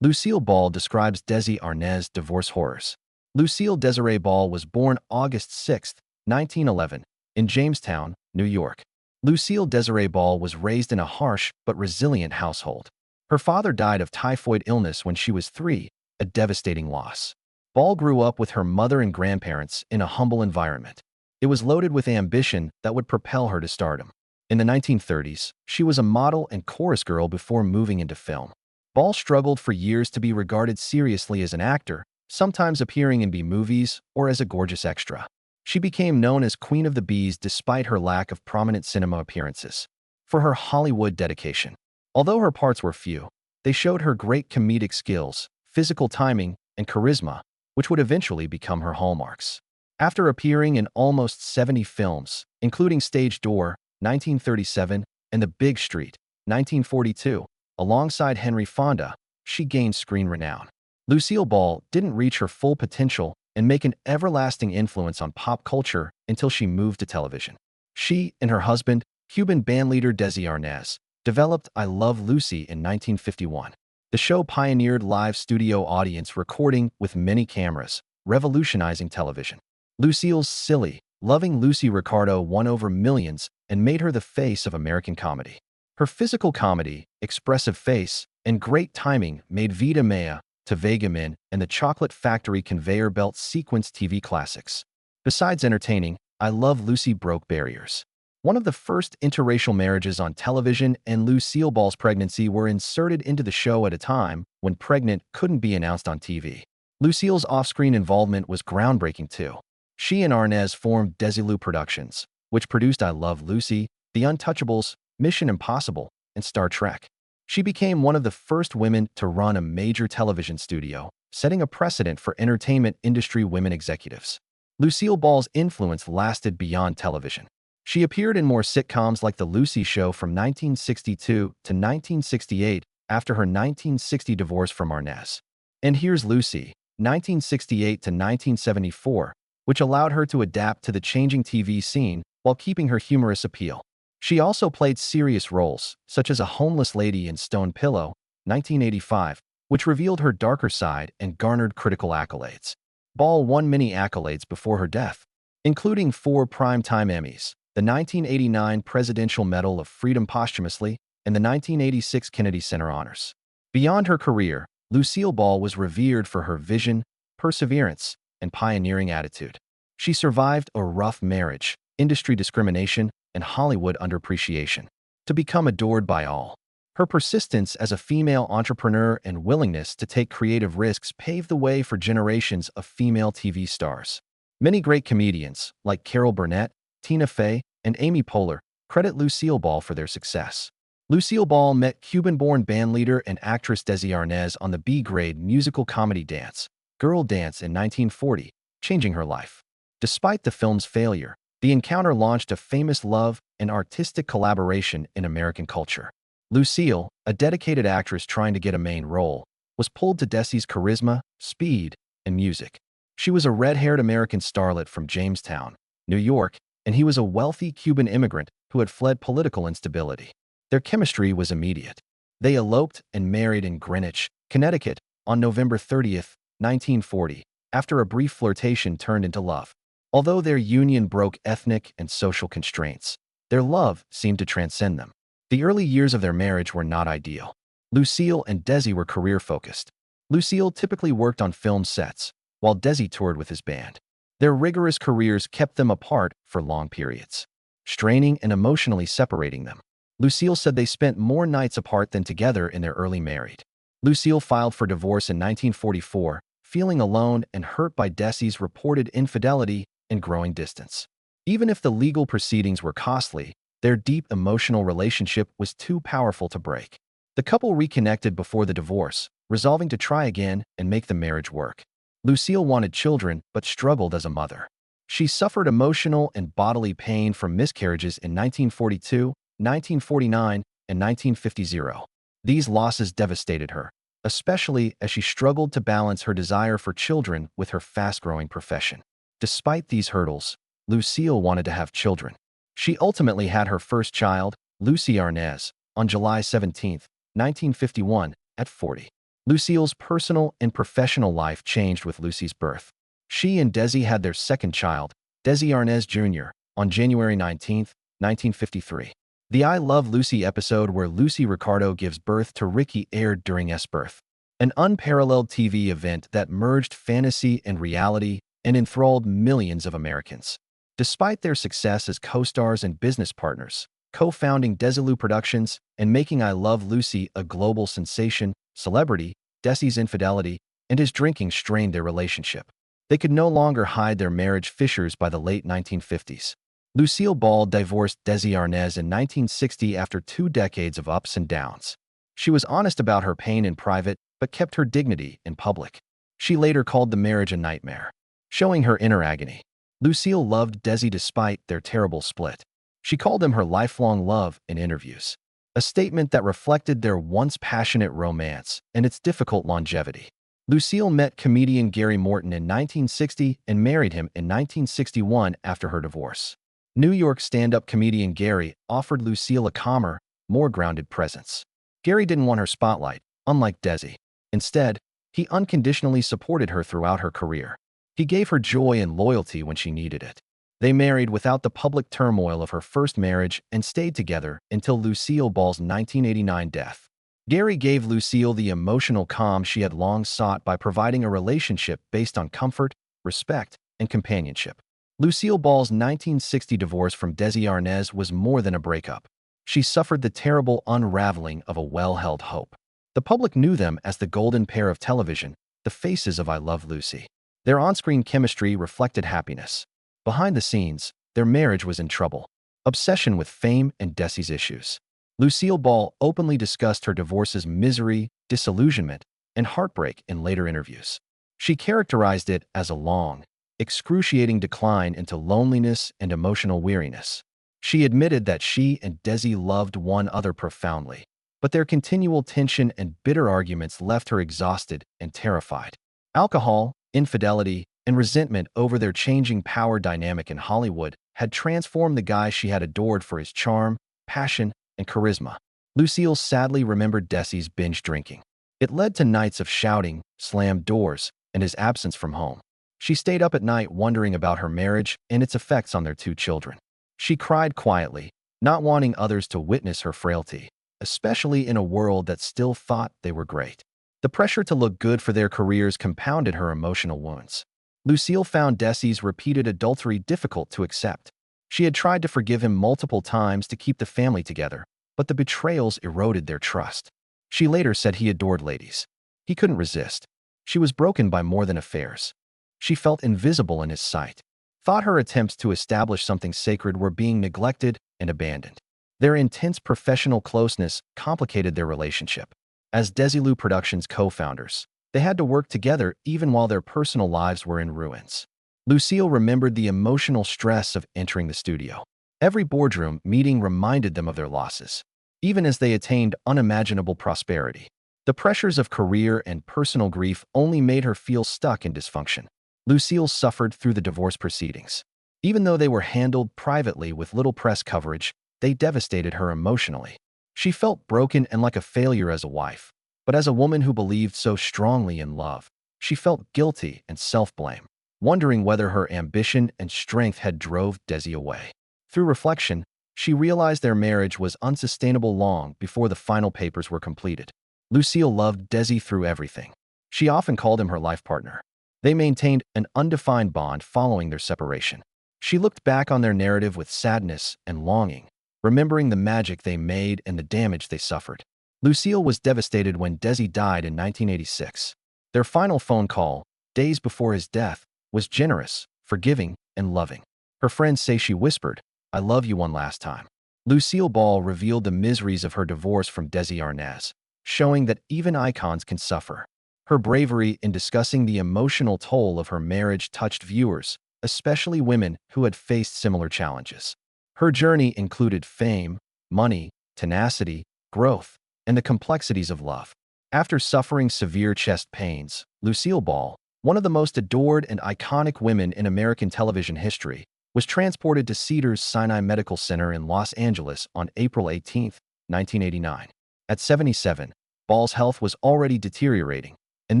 Lucille Ball describes Desi Arnaz divorce horrors. Lucille Desiree Ball was born August 6, 1911, in Jamestown, New York. Lucille Desiree Ball was raised in a harsh but resilient household. Her father died of typhoid illness when she was 3, a devastating loss. Ball grew up with her mother and grandparents in a humble environment. It was loaded with ambition that would propel her to stardom. In the 1930s, she was a model and chorus girl before moving into film. Ball struggled for years to be regarded seriously as an actor, sometimes appearing in B-movies or as a gorgeous extra. She became known as Queen of the Bees despite her lack of prominent cinema appearances. For her Hollywood dedication. Although her parts were few, they showed her great comedic skills, physical timing, and charisma, which would eventually become her hallmarks. After appearing in almost 70 films, including Stage Door, 1937, and The Big Street, 1942, alongside Henry Fonda, she gained screen renown. Lucille Ball didn't reach her full potential and make an everlasting influence on pop culture until she moved to television. She and her husband, Cuban bandleader Desi Arnaz, developed I Love Lucy in 1951. The show pioneered live studio audience recording with many cameras, revolutionizing television. Lucille's silly, loving Lucy Ricardo won over millions and made her the face of American comedy. Her physical comedy, expressive face, and great timing made Vida Mea, To Vega Men, and The Chocolate Factory conveyor belt sequence TV classics. Besides entertaining, I Love Lucy broke barriers. One of the first interracial marriages on television and Lucille Ball's pregnancy were inserted into the show at a time when pregnant couldn't be announced on TV. Lucille's off-screen involvement was groundbreaking too. She and Arnaz formed Desilu Productions, which produced I Love Lucy, The Untouchables, Mission Impossible, and Star Trek. She became one of the first women to run a major television studio, setting a precedent for entertainment industry women executives. Lucille Ball's influence lasted beyond television. She appeared in more sitcoms like The Lucy Show from 1962 to 1968 after her 1960 divorce from Arnaz. And Here's Lucy, 1968 to 1974, which allowed her to adapt to the changing TV scene while keeping her humorous appeal. She also played serious roles, such as a homeless lady in Stone Pillow, 1985, which revealed her darker side and garnered critical accolades. Ball won many accolades before her death, including 4 Primetime Emmys, the 1989 Presidential Medal of Freedom posthumously, and the 1986 Kennedy Center Honors. Beyond her career, Lucille Ball was revered for her vision, perseverance, and pioneering attitude. She survived a rough marriage, industry discrimination, and Hollywood underappreciation to become adored by all. Her persistence as a female entrepreneur and willingness to take creative risks paved the way for generations of female TV stars. Many great comedians, like Carol Burnett, Tina Fey, and Amy Poehler, credit Lucille Ball for their success. Lucille Ball met Cuban-born bandleader and actress Desi Arnaz on the B-grade musical comedy dance, Girl Dance in 1940, changing her life. Despite the film's failure, the encounter launched a famous love and artistic collaboration in American culture. Lucille, a dedicated actress trying to get a main role, was pulled to Desi's charisma, speed, and music. She was a red-haired American starlet from Jamestown, New York, and he was a wealthy Cuban immigrant who had fled political instability. Their chemistry was immediate. They eloped and married in Greenwich, Connecticut, on November 30, 1940, after a brief flirtation turned into love. Although their union broke ethnic and social constraints, their love seemed to transcend them. The early years of their marriage were not ideal. Lucille and Desi were career-focused. Lucille typically worked on film sets, while Desi toured with his band. Their rigorous careers kept them apart for long periods, straining and emotionally separating them. Lucille said they spent more nights apart than together in their early marriage. Lucille filed for divorce in 1944, feeling alone and hurt by Desi's reported infidelity and growing distance. Even if the legal proceedings were costly, their deep emotional relationship was too powerful to break. The couple reconnected before the divorce, resolving to try again and make the marriage work. Lucille wanted children but struggled as a mother. She suffered emotional and bodily pain from miscarriages in 1942, 1949, and 1950. These losses devastated her, especially as she struggled to balance her desire for children with her fast-growing profession. Despite these hurdles, Lucille wanted to have children. She ultimately had her first child, Lucy Arnaz, on July 17, 1951, at 40. Lucille's personal and professional life changed with Lucy's birth. She and Desi had their second child, Desi Arnaz Jr., on January 19, 1953. The I Love Lucy episode where Lucy Ricardo gives birth to Ricky aired during S birth, an unparalleled TV event that merged fantasy and reality and enthralled millions of Americans. Despite their success as co-stars and business partners, co-founding Desilu Productions and making I Love Lucy a global sensation, celebrity, Desi's infidelity, and his drinking strained their relationship. They could no longer hide their marriage fissures by the late 1950s. Lucille Ball divorced Desi Arnaz in 1960 after 2 decades of ups and downs. She was honest about her pain in private, but kept her dignity in public. She later called the marriage a nightmare, showing her inner agony. Lucille loved Desi despite their terrible split. She called him her lifelong love in interviews, a statement that reflected their once passionate romance and its difficult longevity. Lucille met comedian Gary Morton in 1960 and married him in 1961 after her divorce. New York stand-up comedian Gary offered Lucille a calmer, more grounded presence. Gary didn't want her spotlight, unlike Desi. Instead, he unconditionally supported her throughout her career. He gave her joy and loyalty when she needed it. They married without the public turmoil of her first marriage and stayed together until Lucille Ball's 1989 death. Gary gave Lucille the emotional calm she had long sought by providing a relationship based on comfort, respect, and companionship. Lucille Ball's 1960 divorce from Desi Arnaz was more than a breakup. She suffered the terrible unraveling of a well-held hope. The public knew them as the golden pair of television, the faces of I Love Lucy. Their on-screen chemistry reflected happiness. Behind the scenes, their marriage was in trouble. Obsession with fame and Desi's issues. Lucille Ball openly discussed her divorce's misery, disillusionment, and heartbreak in later interviews. She characterized it as a long, excruciating decline into loneliness and emotional weariness. She admitted that she and Desi loved one another profoundly, but their continual tension and bitter arguments left her exhausted and terrified. Alcohol, infidelity, and resentment over their changing power dynamic in Hollywood had transformed the guy she had adored for his charm, passion, and charisma. Lucille sadly remembered Desi's binge drinking. It led to nights of shouting, slammed doors, and his absence from home. She stayed up at night wondering about her marriage and its effects on their 2 children. She cried quietly, not wanting others to witness her frailty, especially in a world that still thought they were great. The pressure to look good for their careers compounded her emotional wounds. Lucille found Desi's repeated adultery difficult to accept. She had tried to forgive him multiple times to keep the family together, but the betrayals eroded their trust. She later said he adored ladies. He couldn't resist. She was broken by more than affairs. She felt invisible in his sight, thought her attempts to establish something sacred were being neglected and abandoned. Their intense professional closeness complicated their relationship. As Desilu Productions co-founders, they had to work together even while their personal lives were in ruins. Lucille remembered the emotional stress of entering the studio. Every boardroom meeting reminded them of their losses, even as they attained unimaginable prosperity. The pressures of career and personal grief only made her feel stuck in dysfunction. Lucille suffered through the divorce proceedings. Even though they were handled privately with little press coverage, they devastated her emotionally. She felt broken and like a failure as a wife, but as a woman who believed so strongly in love, she felt guilty and self-blame, wondering whether her ambition and strength had drove Desi away. Through reflection, she realized their marriage was unsustainable long before the final papers were completed. Lucille loved Desi through everything. She often called him her life partner. They maintained an undefined bond following their separation. She looked back on their narrative with sadness and longing, remembering the magic they made and the damage they suffered. Lucille was devastated when Desi died in 1986. Their final phone call, days before his death, was generous, forgiving, and loving. Her friends say she whispered, "I love you one last time." Lucille Ball revealed the miseries of her divorce from Desi Arnaz, showing that even icons can suffer. Her bravery in discussing the emotional toll of her marriage touched viewers, especially women who had faced similar challenges. Her journey included fame, money, tenacity, growth, and the complexities of love. After suffering severe chest pains, Lucille Ball, one of the most adored and iconic women in American television history, was transported to Cedars-Sinai Medical Center in Los Angeles on April 18, 1989. At 77, Ball's health was already deteriorating, and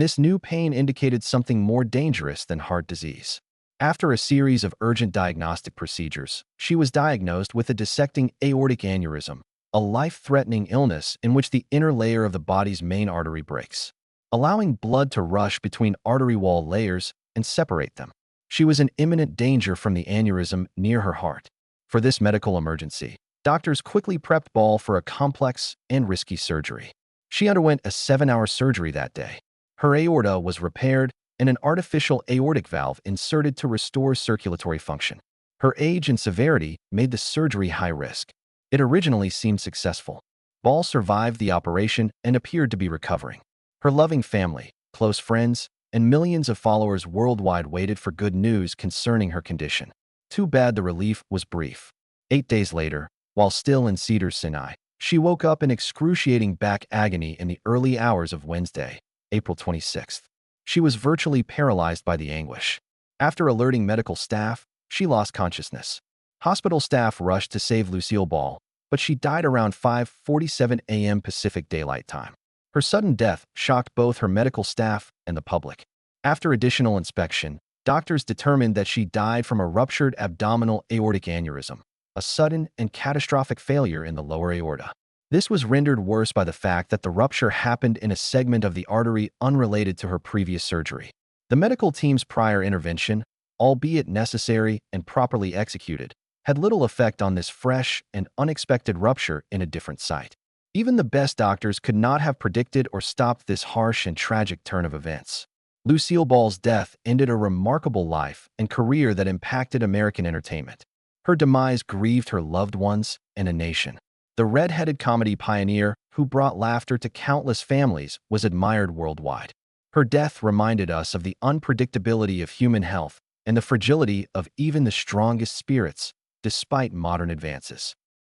this new pain indicated something more dangerous than heart disease. After a series of urgent diagnostic procedures, she was diagnosed with a dissecting aortic aneurysm, a life-threatening illness in which the inner layer of the body's main artery breaks, allowing blood to rush between artery wall layers and separate them. She was in imminent danger from the aneurysm near her heart. For this medical emergency, doctors quickly prepped Ball for a complex and risky surgery. She underwent a 7-hour surgery that day. Her aorta was repaired and an artificial aortic valve inserted to restore circulatory function. Her age and severity made the surgery high risk. It originally seemed successful. Ball survived the operation and appeared to be recovering. Her loving family, close friends, and millions of followers worldwide waited for good news concerning her condition. Too bad the relief was brief. 8 days later, while still in Cedars-Sinai, she woke up in excruciating back agony in the early hours of Wednesday, April 26th. She was virtually paralyzed by the anguish. After alerting medical staff, she lost consciousness. Hospital staff rushed to save Lucille Ball, but she died around 5:47 a.m. Pacific Daylight Time. Her sudden death shocked both her medical staff and the public. After additional inspection, doctors determined that she died from a ruptured abdominal aortic aneurysm, a sudden and catastrophic failure in the lower aorta. This was rendered worse by the fact that the rupture happened in a segment of the artery unrelated to her previous surgery. The medical team's prior intervention, albeit necessary and properly executed, had little effect on this fresh and unexpected rupture in a different site. Even the best doctors could not have predicted or stopped this harsh and tragic turn of events. Lucille Ball's death ended a remarkable life and career that impacted American entertainment. Her demise grieved her loved ones and a nation. The red-headed comedy pioneer who brought laughter to countless families was admired worldwide. Her death reminded us of the unpredictability of human health and the fragility of even the strongest spirits, despite modern advances.